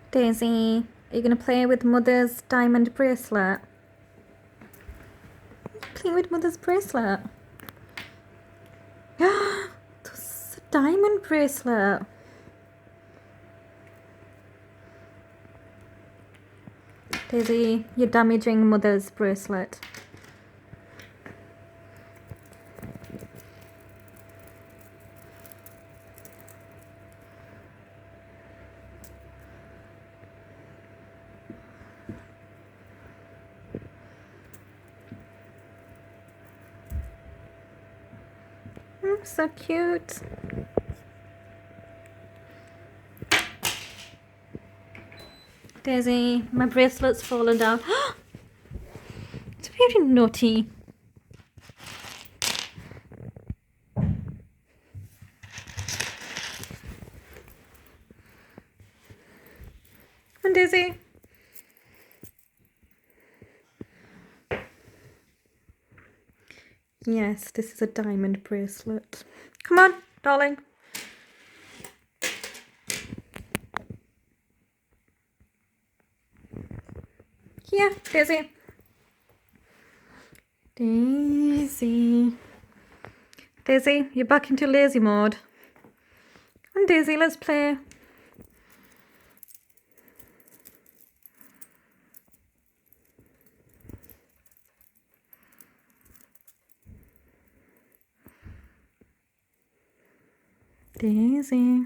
Daisy, are you going to play with Mother's diamond bracelet? Playing with Mother's bracelet. That's a diamond bracelet. Daisy, you're damaging Mother's bracelet. So cute. Daisy, my bracelet's fallen down. It's very naughty. And Daisy. Yes, this is a diamond bracelet. Come on, darling. Here, Daisy. Daisy. Daisy, you're back into lazy mode. Come on, Daisy, let's play. Daisy.